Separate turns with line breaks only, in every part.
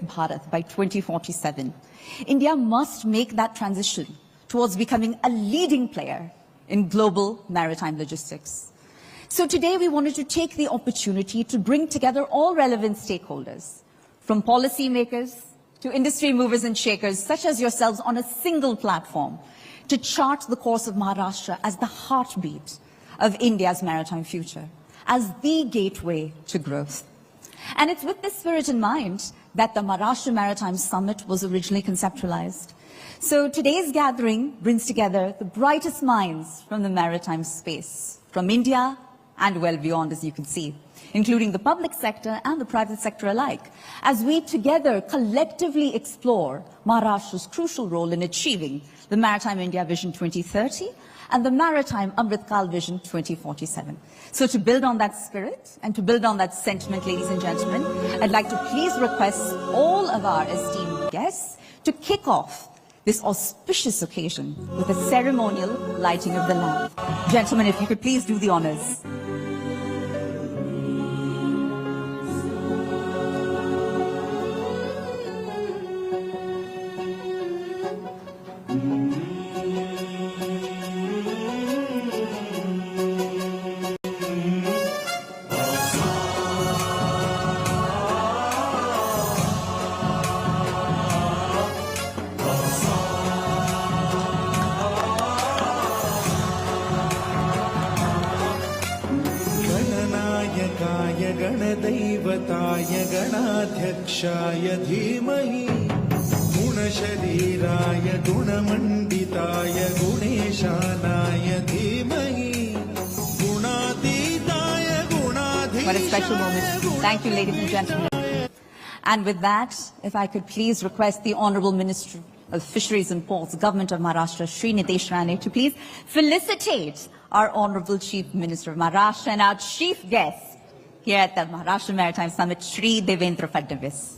Bharat by 2047. India must make that transition towards becoming a leading player in global maritime logistics. So today we wanted to take the opportunity to bring together all relevant stakeholders, from policymakers to industry movers and shakers such as yourselves, on a single platform to chart the course of Maharashtra as the heartbeat of India's maritime future, as the gateway to growth. And it's with this spirit in mind that the Maharashtra Maritime Summit was originally conceptualized. So today's gathering brings together the brightest minds from the maritime space, from India and well beyond, as you can see, including the public sector and the private sector alike, as we together collectively explore Maharashtra's crucial role in achieving the Maritime India Vision 2030 and the Maritime Amrit Kal Vision 2047. So to build on that spirit and to build on that sentiment, ladies and gentlemen, I'd like to please request all of our esteemed guests to kick off this auspicious occasion with a ceremonial lighting of the lamp. Gentlemen, if you could please do the honors.
गणदैवताय गणाध्यक्षाय धीमहि गुणशरीराय गुणमण्डिताय गुणेशानाय धीमहि गुणातीताय गुणाधीशाय.
What a special moment. Thank you, ladies and gentlemen. And with that, if I could please request the Honorable Minister of Fisheries and Ports, Government of Maharashtra, Shri Nitesh Rane, to please felicitate our Honorable Chief Minister of Maharashtra and our chief guest here at the Maharashtra Maritime Summit, Shri Devendra Fadnavis.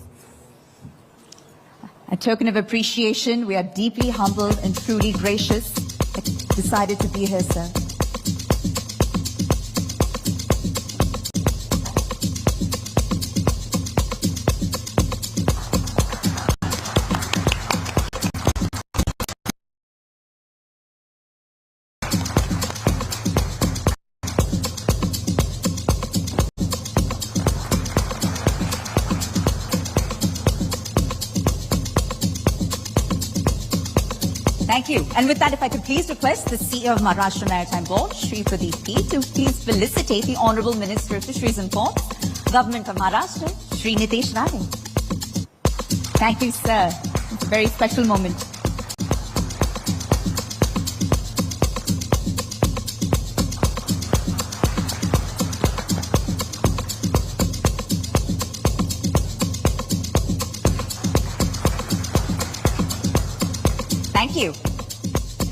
A token of appreciation, we are deeply humbled and truly gracious that you decided to be here, sir. Thank you. And with that, if I could please request the CEO of Maharashtra Maritime Board, Shri Pradeep P, to please felicitate the Honorable Minister of Fisheries and Ports, Government of Maharashtra, Shri Nitesh Rane. Thank you, sir. It's a very special moment. Thank you.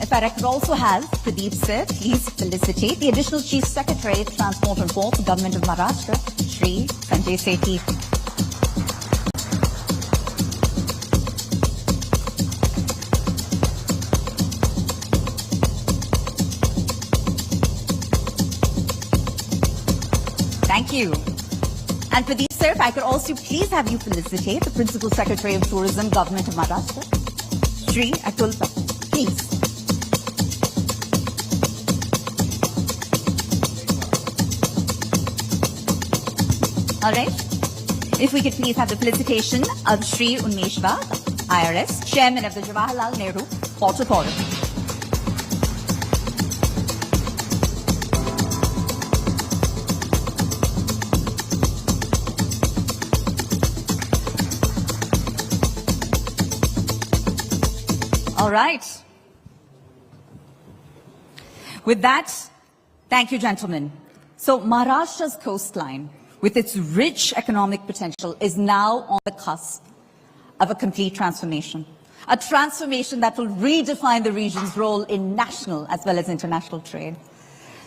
If I could also have Pradeep sir, please felicitate the Additional Chief Secretary of Transport and Ports, Government of Maharashtra, Shri Sanjay Sethi. Thank you. And Pradeep sir, if I could also please have you felicitate the Principal Secretary of Tourism, Government of Maharashtra, Shri Atul Patel, please. All right. If we could please have the felicitation of Shri Unmesh Bag, IRS, Chairman of the Jawaharlal Nehru Port Authority. All right. With that, thank you, gentlemen. So Maharashtra's coastline, with its rich economic potential, is now on the cusp of a complete transformation. A transformation that will redefine the region's role in national as well as international trade.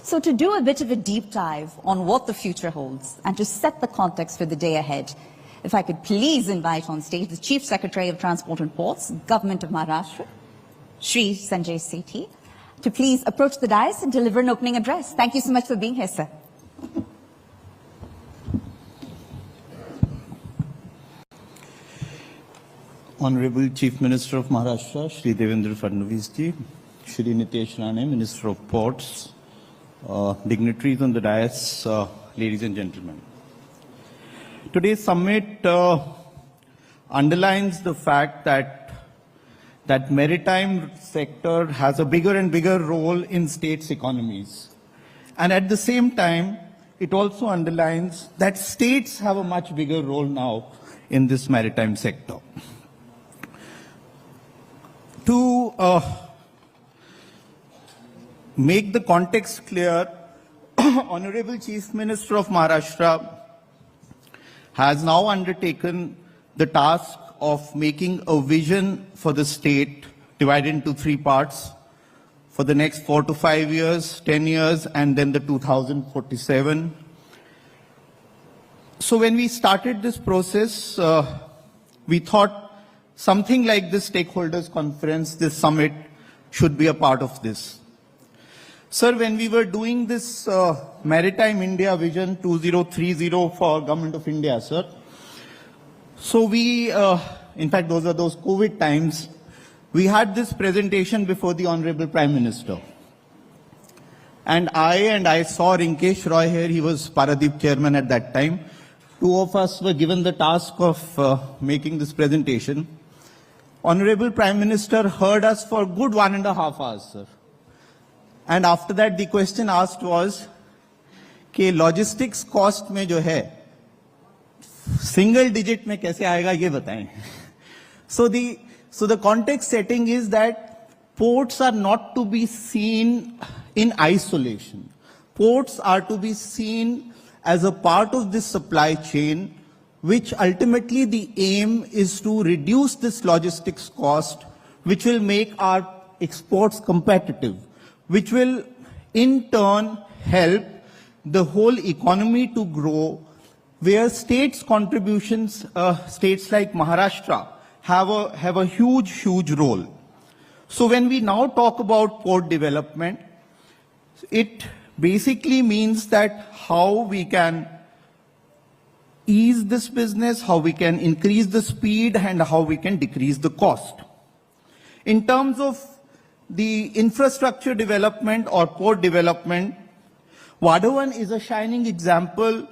So to do a bit of a deep dive on what the future holds and to set the context for the day ahead, if I could please invite on stage the Chief Secretary of Transport and Ports, Government of Maharashtra, Shri Sanjay Sethi, to please approach the dais and deliver an opening address. Thank you so much for being here, sir.
Honorable Chief Minister of Maharashtra, Shri Devendra Fadnavis ji, Shri Nitesh Rane, Minister of Ports, dignitaries on the dais, ladies and gentlemen. Today's summit underlines the fact that maritime sector has a bigger and bigger role in states' economies. And at the same time, it also underlines that states have a much bigger role now in this maritime sector. To make the context clear, Honorable Chief Minister of Maharashtra has now undertaken the task of making a vision for the state divided into three parts for the next 4 to 5 years, 10 years, and then the 2047. So when we started this process, we thought something like this stakeholders conference, this summit, should be a part of this. Sir, when we were doing this Maritime India Vision 2030 for Government of India, sir, so we, in fact, those are those COVID times, we had this presentation before the Honorable Prime Minister. And I saw Rinkesh Roy here, he was Paradeep chairman at that time. Two of us were given the task of making this presentation. Honorable Prime Minister heard us for a good 1.5 hours, sir. And after that, the question asked was, कि logistics cost में जो है, single digit में कैसे आएगा ये बताएं. So the context setting is that ports are not to be seen in isolation. Ports are to be seen as a part of this supply chain, which ultimately the aim is to reduce this logistics cost, which will make our exports competitive, which will in turn help the whole economy to grow, where states' contributions, states like Maharashtra, have a huge role. So when we now talk about port development, it basically means that how we can ease this business, how we can increase the speed, and how we can decrease the cost. In terms of the infrastructure development or port development, Vadhavan is a shining example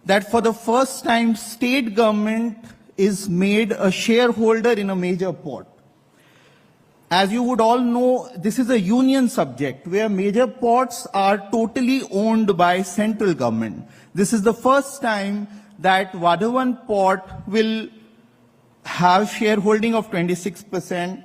that for the first time state government is made a shareholder in a major port. As you would all know, this is a union subject where major ports are totally owned by central government. This is the first time that Vadhavan port will have shareholding of 26%.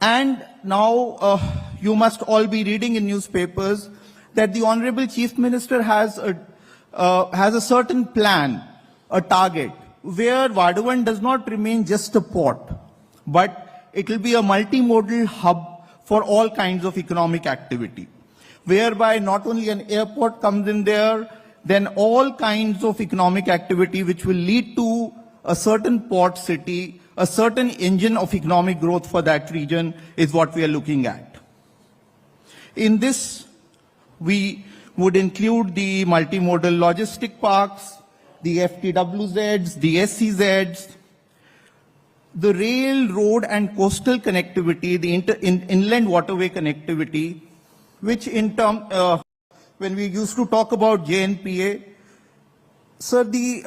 And now you must all be reading in newspapers that the Honorable Chief Minister has a certain plan, a target, where Vadhavan does not remain just a port, but it will be a multimodal hub for all kinds of economic activity, whereby not only an airport comes in there, then all kinds of economic activity which will lead to a certain port city, a certain engine of economic growth for that region is what we are looking at. In this, we would include the multimodal logistic parks, the FTWZs, the SCZs, the rail, road and coastal connectivity, the inland waterway connectivity, which in term, when we used to talk about JNPA, sir, the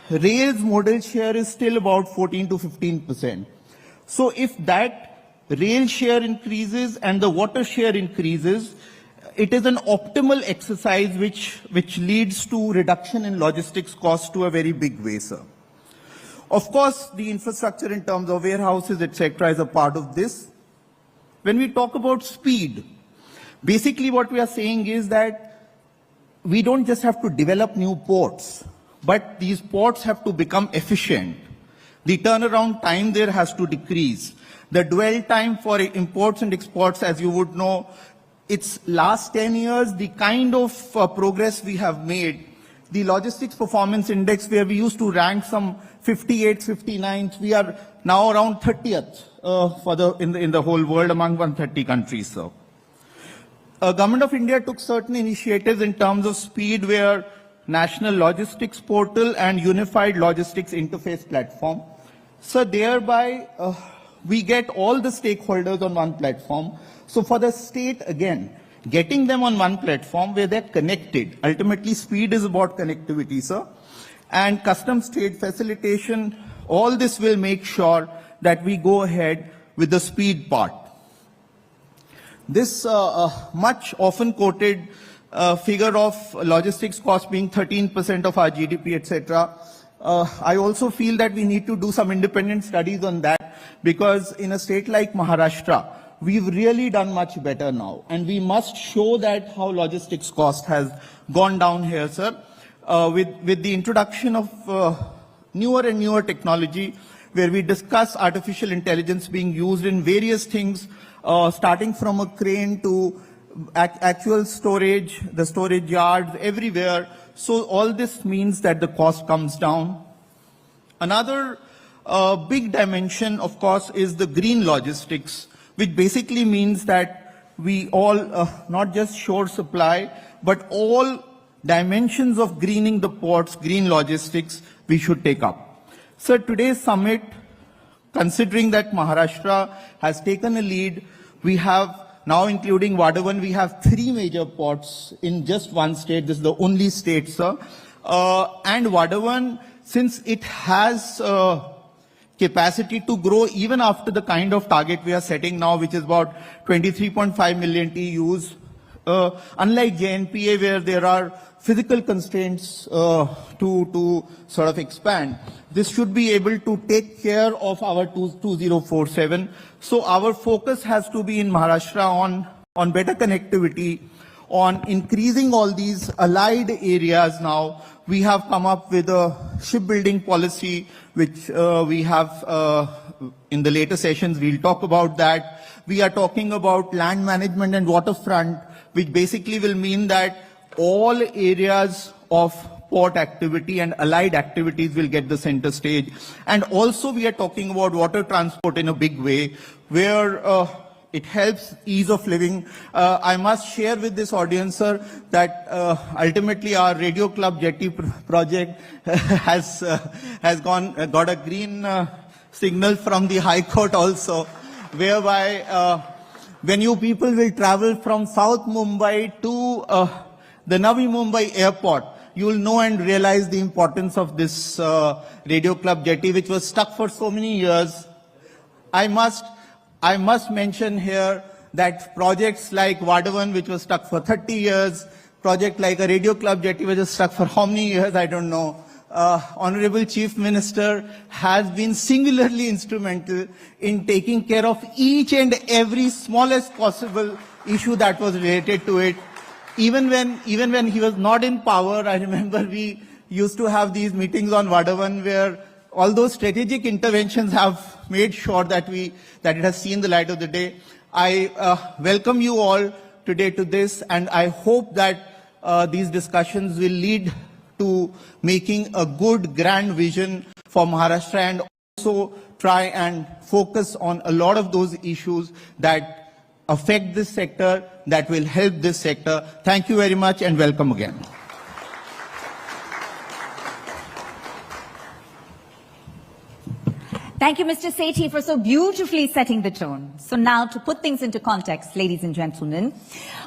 rail's modal share is still about 14 to 15%. So if that rail share increases and the water share increases, it is an optimal exercise which leads to reduction in logistics costs to a very big way, sir. Of course, the infrastructure in terms of warehouses, etc., is a part of this. When we talk about speed, basically what we are saying is that we don't just have to develop new ports, but these ports have to become efficient. The turnaround time there has to decrease. The dwell time for imports and exports, as you would know, it's last 10 years, the kind of progress we have made, the logistics performance index where we used to rank some 58th, 59th, we are now around 30th in the whole world among 130 countries, sir. Government of India took certain initiatives in terms of speed where National Logistics Portal and Unified Logistics Interface Platform. So thereby, we get all the stakeholders on one platform. So for the state, again, getting them on one platform where they're connected. Ultimately, speed is about connectivity, sir. And customs trade facilitation, all this will make sure that we go ahead with the speed part. This much often quoted figure of logistics cost being 13% of our GDP, etc. I also feel that we need to do some independent studies on that, because in a state like Maharashtra, we've really done much better now. And we must show that how logistics cost has gone down here, sir. With the introduction of newer and newer technology, where we discuss artificial intelligence being used in various things, starting from a crane to actual storage, the storage yards, everywhere. So all this means that the cost comes down. Another big dimension, of course, is the green logistics, which basically means that we all, not just shore supply, but all dimensions of greening the ports, green logistics, we should take up. So today's summit, considering that Maharashtra has taken a lead, we have now, including Vadavan, we have 3 major ports in just one state. This is the only state, sir. And Vadavan, since it has capacity to grow even after the kind of target we are setting now, which is about 23.5 million TEUs, unlike JNPA, where there are physical constraints to sort of expand, this should be able to take care of our 2047. So our focus has to be in Maharashtra on better connectivity, on increasing all these allied areas now. We have come up with a shipbuilding policy, which we have in the later sessions, we'll talk about that. We are talking about land management and waterfront, which basically will mean that all areas of port activity and allied activities will get the center stage. And also we are talking about water transport in a big way, where it helps ease of living. I must share with this audience, sir, that ultimately our Radio Club Jetty project has got a green signal from the High Court also, whereby when you people will travel from South Mumbai to the Navi Mumbai airport, you will know and realize the importance of this Radio Club Jetty, which was stuck for so many years. I must mention here that projects like Vadavan, which was stuck for 30 years, project like a Radio Club Jetty, which was stuck for how many years, I don't know. Honorable Chief Minister has been singularly instrumental in taking care of each and every smallest possible issue that was related to it. Even when he was not in power, I remember we used to have these meetings on Vadavan where all those strategic interventions have made sure that it has seen the light of the day. I welcome you all today to this, and I hope that these discussions will lead to making a good, grand vision for Maharashtra, and also try and focus on a lot of those issues that affect this sector, that will help this sector. Thank you very much and welcome again.
Thank you, Mr. Sethi, for so beautifully setting the tone. So now, to put things into context, ladies and gentlemen,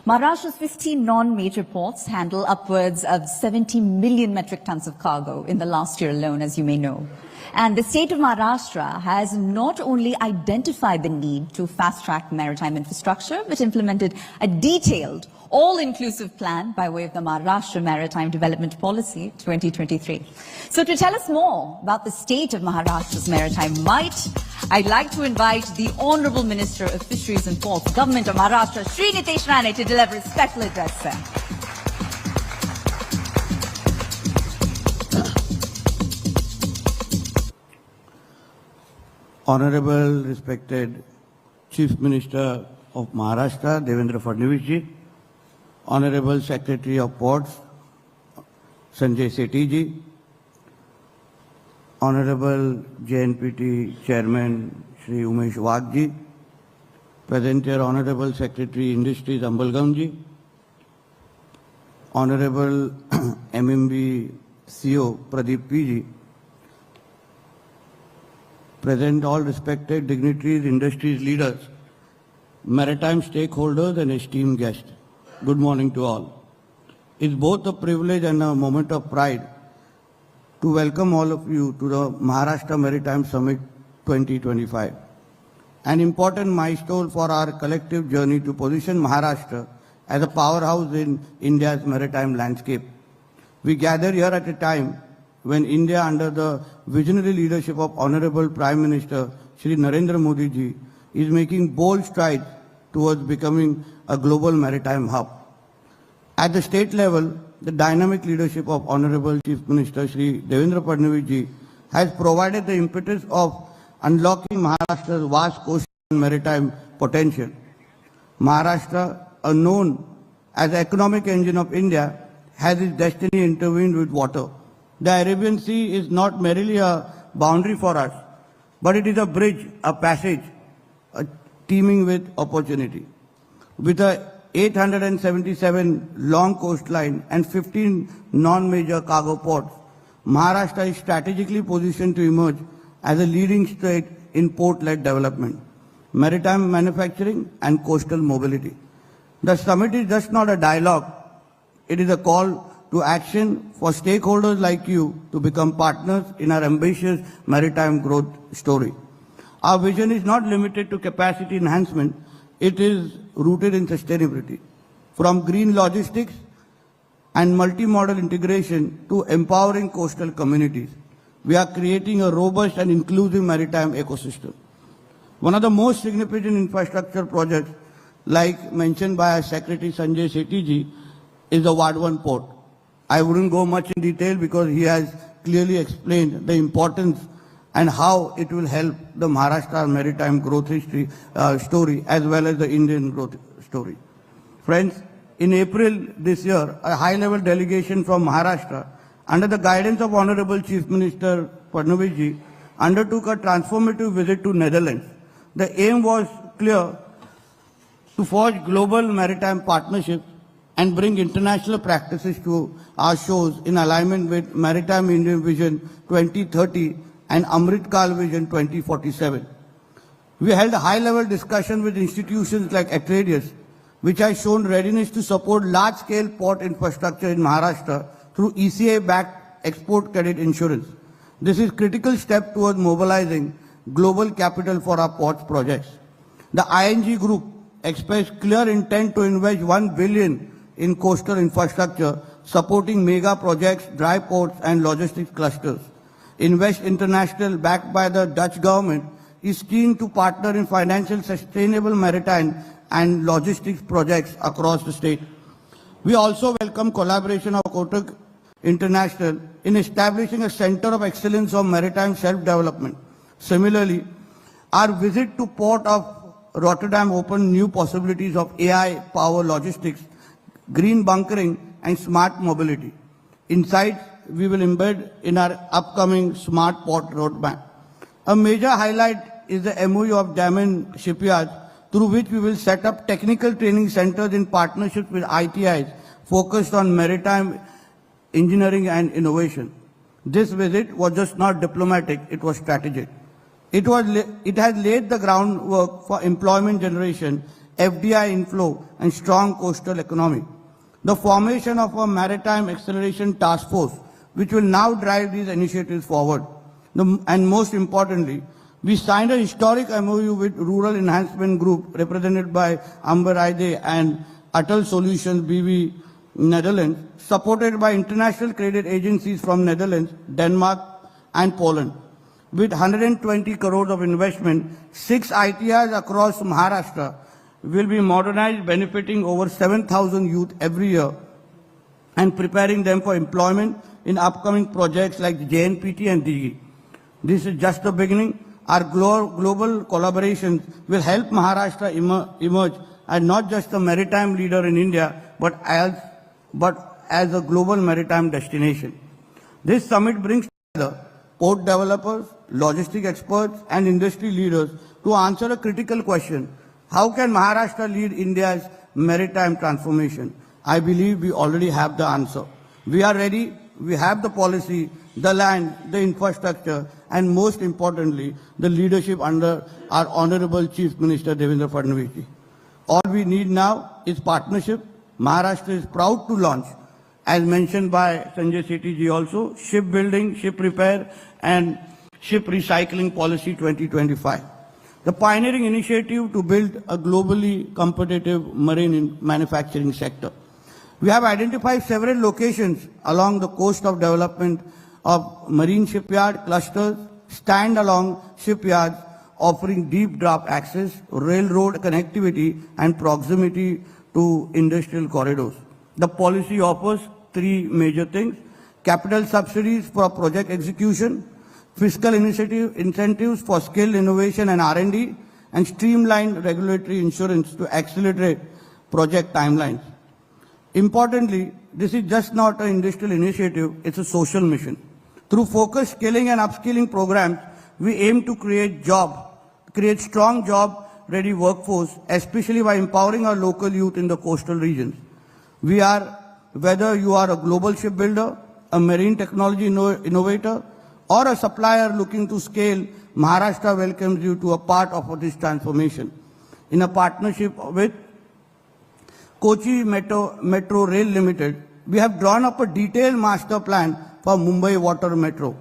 Maharashtra's 15 non-major ports handle upwards of 70 million metric tons of cargo in the last year alone, as you may know. And the state of Maharashtra has not only identified the need to fast-track maritime infrastructure, but implemented a detailed, all-inclusive plan by way of the Maharashtra Maritime Development Policy 2023. So to tell us more about the state of Maharashtra's maritime might, I'd like to invite the Honourable Minister of Fisheries and Ports, Government of Maharashtra, Shri Nitesh Rane, to deliver a special address, sir.
Honorable, respected Chief Minister of Maharashtra, Devendra Fadnavis ji, Honorable Secretary of Ports, Sanjay Sethi ji, Honorable JNPT Chairman, Shri Umesh Wagh ji, present here Honorable Secretary Industries Ambalgam ji, Honorable MMB CEO Pradeep P ji, present all respected dignitaries, industries, leaders, maritime stakeholders and esteemed guests. Good morning to all. It's both a privilege and a moment of pride to welcome all of you to the Maharashtra Maritime Summit 2025. An important milestone for our collective journey to position Maharashtra as a powerhouse in India's maritime landscape. We gather here at a time when India, under the visionary leadership of Honorable Prime Minister Shri Narendra Modi ji, is making bold strides towards becoming a global maritime hub. At the state level, the dynamic leadership of Honorable Chief Minister Shri Devendra Fadnavis ji has provided the impetus of unlocking Maharashtra's vast coastal and maritime potential. Maharashtra, known as the economic engine of India, has its destiny intertwined with water. The Arabian Sea is not merely a boundary for us, but it is a bridge, a passage, teeming with opportunity. With a 877 long coastline and 15 non-major cargo ports, Maharashtra is strategically positioned to emerge as a leading state in port-led development, maritime manufacturing and coastal mobility. The summit is just not a dialogue, it is a call to action for stakeholders like you to become partners in our ambitious maritime growth story. Our vision is not limited to capacity enhancement, it is rooted in sustainability. From green logistics and multimodal integration to empowering coastal communities, we are creating a robust and inclusive maritime ecosystem. One of the most significant infrastructure projects, like mentioned by our Secretary Sanjay Sethi ji, is the Vadhavan Port. I wouldn't go much in detail because he has clearly explained the importance and how it will help the Maharashtra maritime growth history story as well as the Indian growth story. Friends, in April this year, a high-level delegation from Maharashtra, under the guidance of Honorable Chief Minister Fadnavis ji, undertook a transformative visit to Netherlands. The aim was clear: to forge global maritime partnerships and bring international practices to our shores in alignment with Maritime Indian Vision 2030 and Amrit Kal Vision 2047. We held a high-level discussion with institutions like Atreides, which has shown readiness to support large-scale port infrastructure in Maharashtra through ECA-backed export credit insurance. This is a critical step towards mobilizing global capital for our ports projects. The ING Group expressed clear intent to invest 1 billion in coastal infrastructure, supporting mega projects, dry ports and logistics clusters. Invest International, backed by the Dutch government, is keen to partner in financial sustainable maritime and logistics projects across the state. We also welcome collaboration of Kotak International in establishing a center of excellence of maritime self-development. Similarly, our visit to Port of Rotterdam opened new possibilities of AI, power logistics, green bunkering and smart mobility. Insights we will embed in our upcoming Smart Port Roadmap. A major highlight is the MOU of Daman Shipyards, through which we will set up technical training centers in partnership with ITIs focused on maritime engineering and innovation. This visit was just not diplomatic, it was strategic. It has laid the groundwork for employment generation, FDI inflow and strong coastal economy. The formation of a Maritime Acceleration Task Force, which will now drive these initiatives forward. And most importantly, we signed a historic MOU with Rural Enhancement Group, represented by Amber Aide and Atal Solutions BV Netherlands, supported by international credit agencies from Netherlands, Denmark and Poland. With 120 crores of investment, 6 ITIs across Maharashtra will be modernized, benefiting over 7,000 youth every year and preparing them for employment in upcoming projects like JNPT and DG. This is just the beginning. Our global collaborations will help Maharashtra emerge as not just a maritime leader in India, but as a global maritime destination. This summit brings together port developers, logistic experts, and industry leaders to answer a critical question: how can Maharashtra lead India's maritime transformation? I believe we already have the answer. We are ready, we have the policy, the land, the infrastructure, and most importantly, the leadership under our Honorable Chief Minister Devendra Fadnavis. All we need now is partnership. Maharashtra is proud to launch, as mentioned by Sanjay Sethi ji also, shipbuilding, ship repair, and ship recycling policy 2025. The pioneering initiative to build a globally competitive marine manufacturing sector. We have identified several locations along the coast of development of marine shipyard clusters, stand-along shipyards offering deep draft access, railroad connectivity, and proximity to industrial corridors. The policy offers three major things: capital subsidies for project execution, fiscal incentives for skill innovation and R&D, and streamlined regulatory insurance to accelerate project timelines. Importantly, this is just not an industrial initiative, it's a social mission. Through focused skilling and upskilling programs, we aim to create strong job-ready workforce, especially by empowering our local youth in the coastal regions. Whether you are a global shipbuilder, a marine technology innovator, or a supplier looking to scale, Maharashtra welcomes you to a part of this transformation. In a partnership with Kochi Metro Rail Limited, we have drawn up a detailed master plan for Mumbai Water Metro.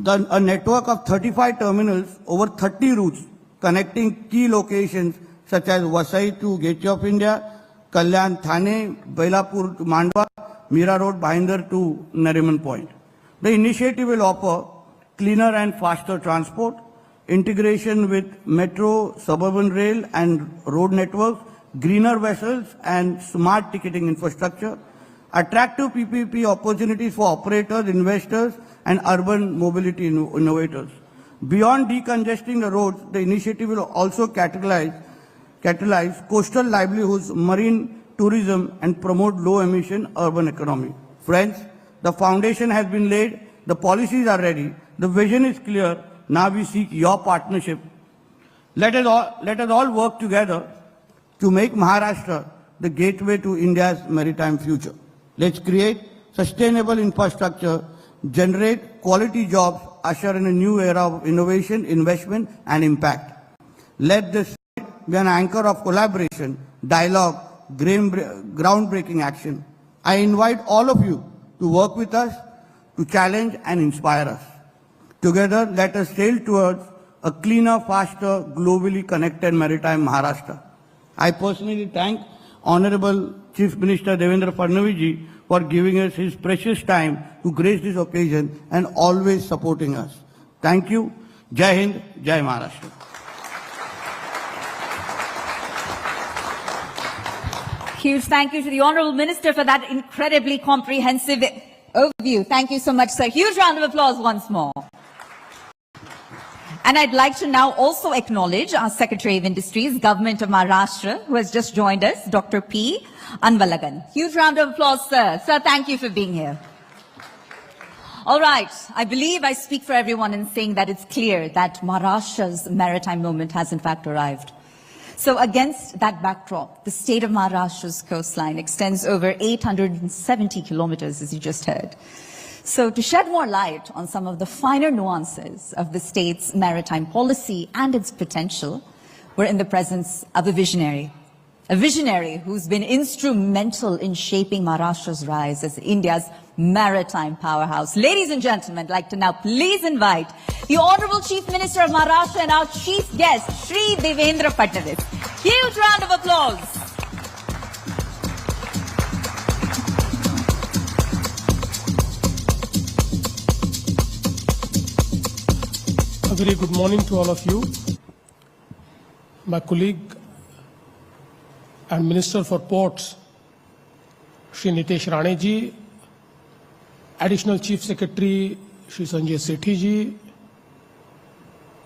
A network of 35 terminals over 30 routes connecting key locations such as Vasai to Gateway of India, Kalyan Thane, Bailapur to Mandwa, Mira Road, Bhinder to Nariman Point. The initiative will offer cleaner and faster transport, integration with metro, suburban rail and road networks, greener vessels and smart ticketing infrastructure, attractive PPP opportunities for operators, investors and urban mobility innovators. Beyond decongesting the roads, the initiative will also catalyze coastal livelihoods, marine tourism and promote low-emission urban economy. Friends, the foundation has been laid, the policies are ready, the vision is clear, now we seek your partnership. Let us all work together to make Maharashtra the gateway to India's maritime future. Let's create sustainable infrastructure, generate quality jobs, usher in a new era of innovation, investment and impact. Let this be an anchor of collaboration, dialogue, groundbreaking action. I invite all of you to work with us, to challenge and inspire us. Together, let us sail towards a cleaner, faster, globally connected maritime Maharashtra. I personally thank Honorable Chief Minister Devendra Fadnavis ji for giving us his precious time to grace this occasion and always supporting us. Thank you. Jai Hind, Jai Maharashtra.
Huge thank you to the Honourable Minister for that incredibly comprehensive overview. Thank you so much, sir. Huge round of applause once more. And I'd like to now also acknowledge our Secretary of Industries, Government of Maharashtra, who has just joined us, Dr. P. Anvalagan. Huge round of applause, sir. Sir, thank you for being here. All right. I believe I speak for everyone in saying that it's clear that Maharashtra's maritime moment has in fact arrived. So against that backdrop, the state of Maharashtra's coastline extends over 870 kilometers, as you just heard. So to shed more light on some of the finer nuances of the state's maritime policy and its potential, we're in the presence of a visionary who's been instrumental in shaping Maharashtra's rise as India's maritime powerhouse. Ladies and gentlemen, I'd like to now please invite the Honorable Chief Minister of Maharashtra and our chief guest, Shri Devendra Fadnavis. Huge round of applause.
A very good morning to all of you. My colleague and Minister for Ports, Shri Nitesh Rane ji, Additional Chief Secretary, Shri Sanjay Sethi ji,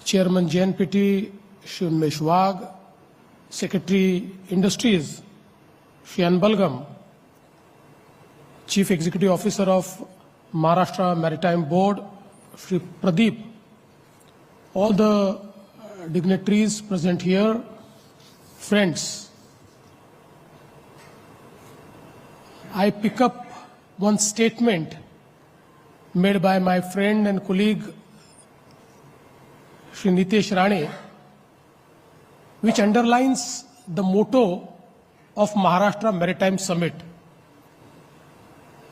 Chairman JNPT, Shri Unmesh Wagh, Secretary Industries, Shri Anbalgam, Chief Executive Officer of Maharashtra Maritime Board, Shri Pradeep, all the dignitaries present here, friends, I pick up one statement made by my friend and colleague Shri Nitesh Rane, which underlines the motto of Maharashtra Maritime Summit.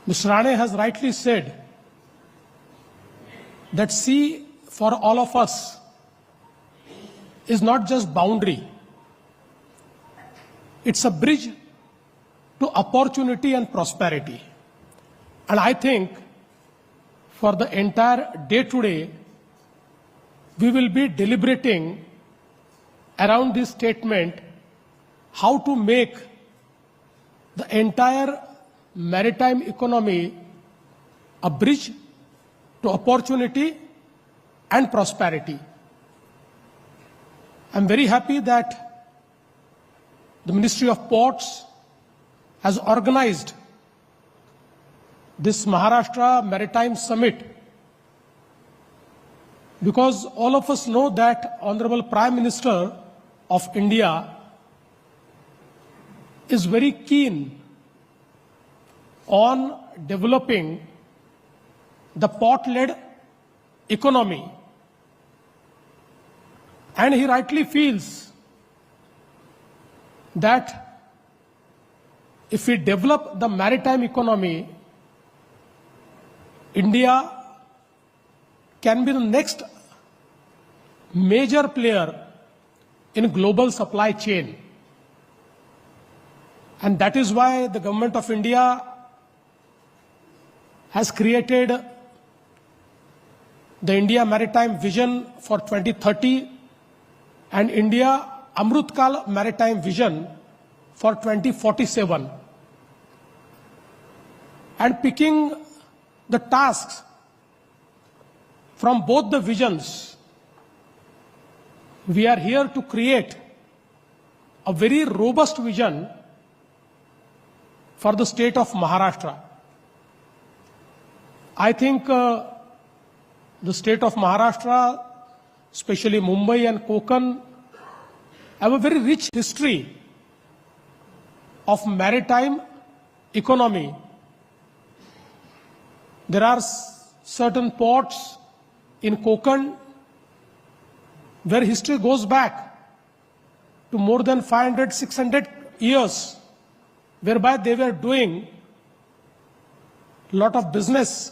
Mr. Rane has rightly said that sea for all of us is not just boundary. It's a bridge to opportunity and prosperity. And I think for the entire day today, we will be deliberating around this statement how to make the entire maritime economy a bridge to opportunity and prosperity. I'm very happy that the Ministry of Ports has organized this Maharashtra Maritime Summit, because all of us know that Honorable Prime Minister of India is very keen on developing the port-led economy. And he rightly feels that if we develop the maritime economy, India can be the next major player in global supply chain. And that is why the Government of India has created the India Maritime Vision for 2030 and India Amrutkal Maritime Vision for 2047. And picking the tasks from both the visions, we are here to create a very robust vision for the state of Maharashtra. I think the state of Maharashtra, especially Mumbai and Konkan, have a very rich history of maritime economy. There are certain ports in Konkan where history goes back to more than 500, 600 years, whereby they were doing a lot of business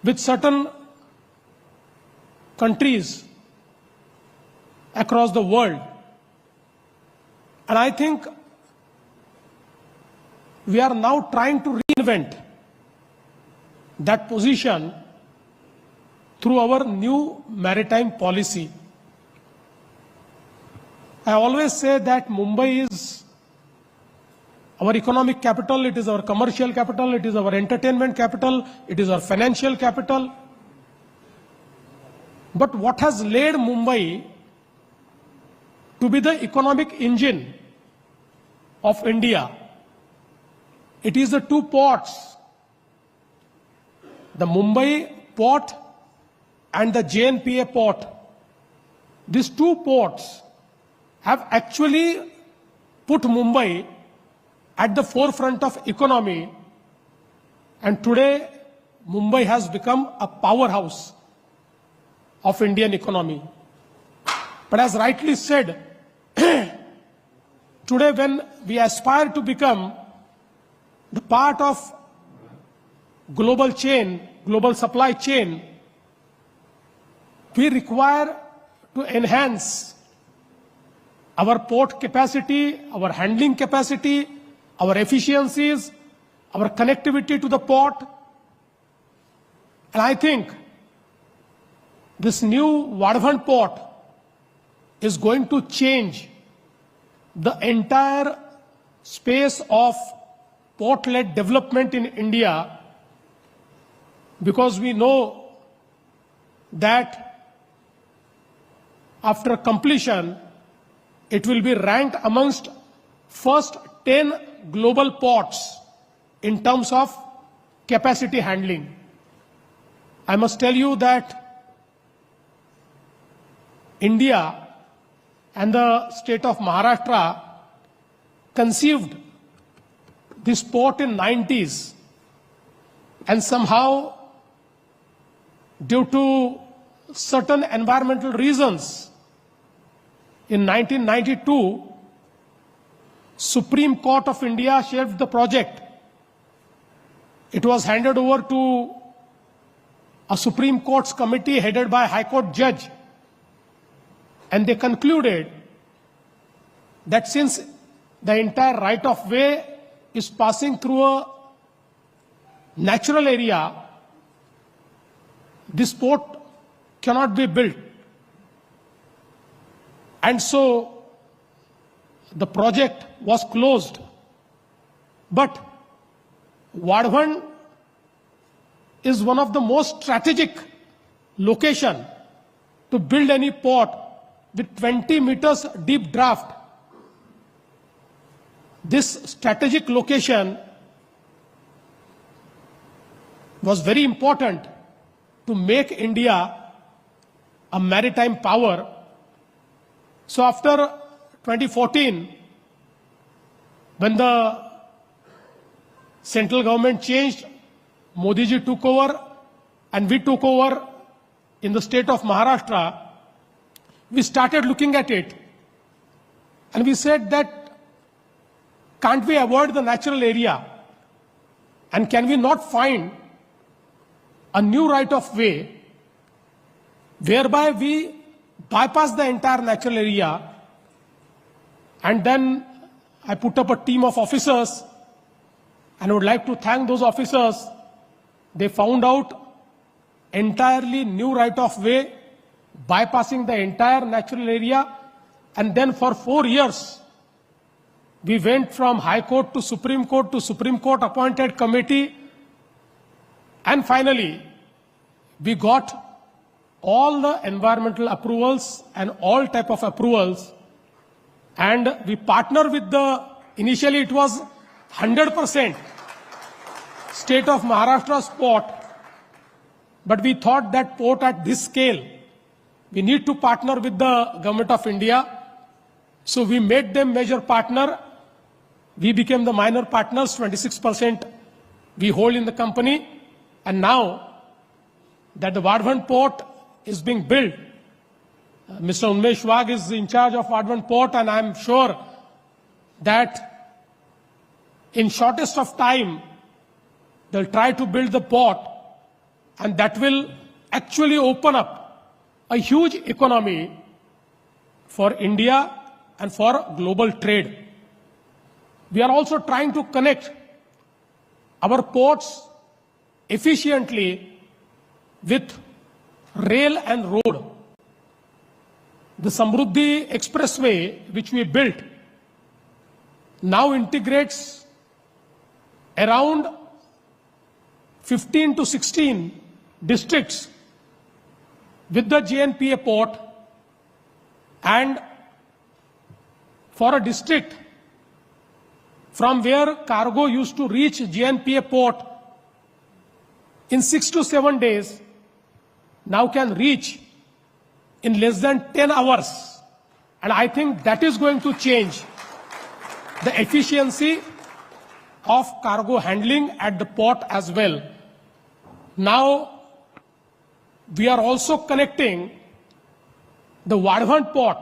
with certain countries across the world. And I think we are now trying to reinvent that position through our new maritime policy. I always say that Mumbai is our economic capital, it is our commercial capital, it is our entertainment capital, it is our financial capital. But what has led Mumbai to be the economic engine of India? It is the two ports, the Mumbai port and the JNPA port. These two ports have actually put Mumbai at the forefront of economy, and today Mumbai has become a powerhouse of Indian economy. But as rightly said, today when we aspire to become the part of global chain, global supply chain, we require to enhance our port capacity, our handling capacity, our efficiencies, our connectivity to the port. And I think this new Vadhavan port is going to change the entire space of port-led development in India, because we know that after completion, it will be ranked amongst first 10 global ports in terms of capacity handling. I must tell you that India and the state of Maharashtra conceived this port in 90s, and somehow due to certain environmental reasons, in 1992, Supreme Court of India shelved the project. It was handed over to a Supreme Court's committee headed by a High Court judge. And they concluded that since the entire right-of-way is passing through a natural area, this port cannot be built. And so the project was closed. But Vadhavan is one of the most strategic location to build any port with 20 meters deep draft. This strategic location was very important to make India a maritime power. So after 2014, when the central government changed, Modi ji took over and we took over in the state of Maharashtra, we started looking at it and we said that can't we avoid the natural area and can we not find a new right of way whereby we bypass the entire natural area. And then I put up a team of officers and I would like to thank those officers. They found out entirely new right of way, bypassing the entire natural area. And then for 4 years, we went from High Court to Supreme Court appointed committee. And finally, we got all the environmental approvals and all type of approvals. And we partner with initially it was 100% state of Maharashtra's port. But we thought that port at this scale, we need to partner with the government of India. So we made them major partner. We became the minor partners, 26% we hold in the company. And now that the Vadhavan port is being built, Mr. Unmesh Wagh is in charge of Vadhavan port, and I am sure that in shortest of time, they'll try to build the port, and that will actually open up a huge economy for India and for global trade. We are also trying to connect our ports efficiently with rail and road. The Samruddhi Expressway, which we built, now integrates around 15 to 16 districts with the JNPA port, and for a district from where cargo used to reach JNPA port in 6 to 7 days, now can reach in less than 10 hours. And I think that is going to change the efficiency of cargo handling at the port as well. Now, we are also connecting the Vadhavan port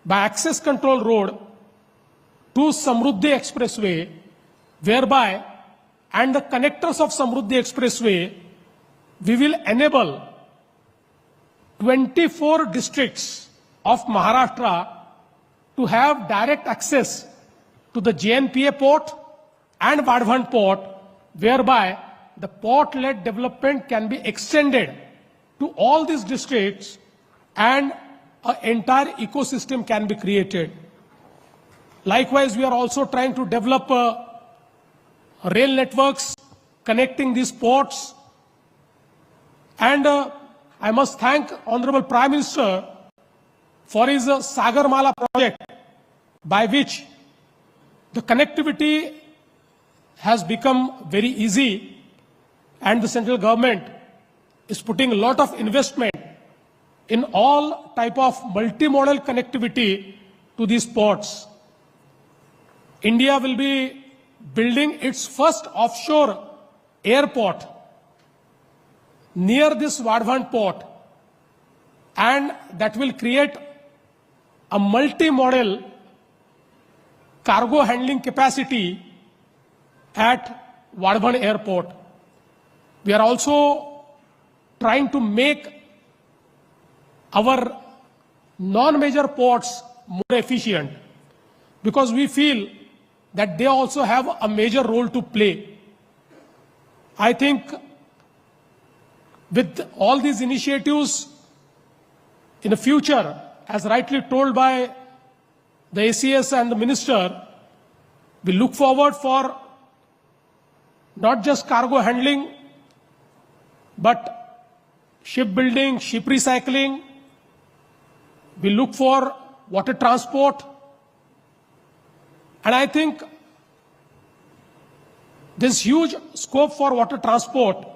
by access control road to Samruddhi Expressway, whereby, and the connectors of Samruddhi Expressway, we will enable 24 districts of Maharashtra to have direct access to the JNPA port and Vadhavan port, whereby the port-led development can be extended to all these districts and an entire ecosystem can be created. Likewise, we are also trying to develop rail networks connecting these ports. And I must thank Honorable Prime Minister for his Sagarmala project, by which the connectivity has become very easy, and the central government is putting a lot of investment in all type of multimodal connectivity to these ports. India will be building its first offshore airport near this Vadhavan port, and that will create a multi-model cargo handling capacity at Vadhavan airport. We are also trying to make our non-major ports more efficient, because we feel that they also have a major role to play. I think with all these initiatives in the future, as rightly told by the ACS and the minister, we look forward for not just cargo handling, but shipbuilding, ship recycling. We look for water transport. And I think there's huge scope for water transport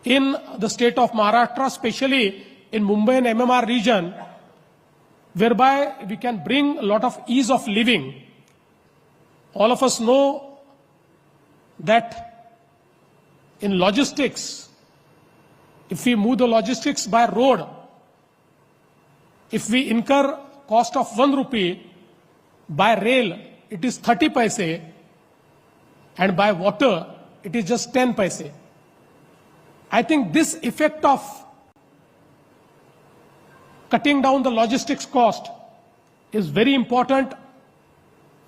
in the state of Maharashtra, especially in Mumbai and MMR region, whereby we can bring a lot of ease of living. All of us know that in logistics, if we move the logistics by road, if we incur cost of 1 rupee, by rail it is 30 paise, and by water it is just 10 paise. I think this effect of cutting down the logistics cost is very important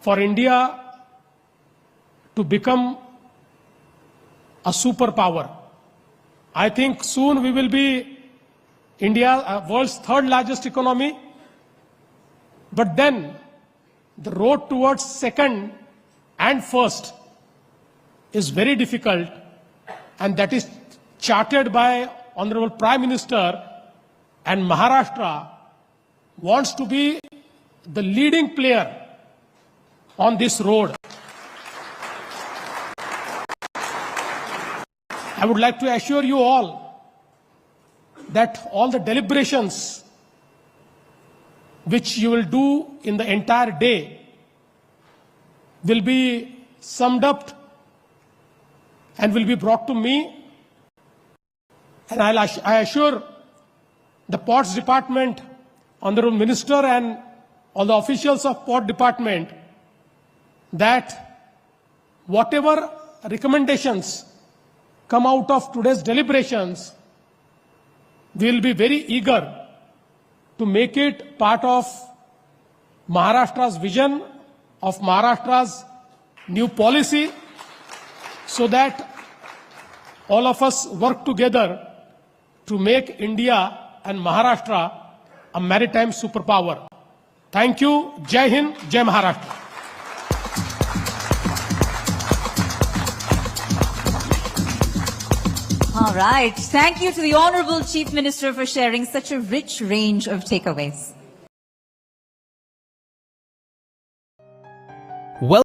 for India to become a superpower. I think soon we will be India, world's third largest economy, but then the road towards second and first is very difficult, and that is charted by Honorable Prime Minister, and Maharashtra wants to be the leading player on this road. I would like to assure you all that all the deliberations which you will do in the entire day will be summed up and will be brought to me, and I assure the Ports Department, Honorable Minister, and all the officials of Port Department that whatever recommendations come out of today's deliberations, we will be very eager to make it part of Maharashtra's vision, of Maharashtra's new policy, so that all of us work together to make India and Maharashtra a maritime superpower. Thank you. Jai Hind, Jai Maharashtra.
All right. Thank you to the Honorable Chief Minister for sharing such a rich range of takeaways.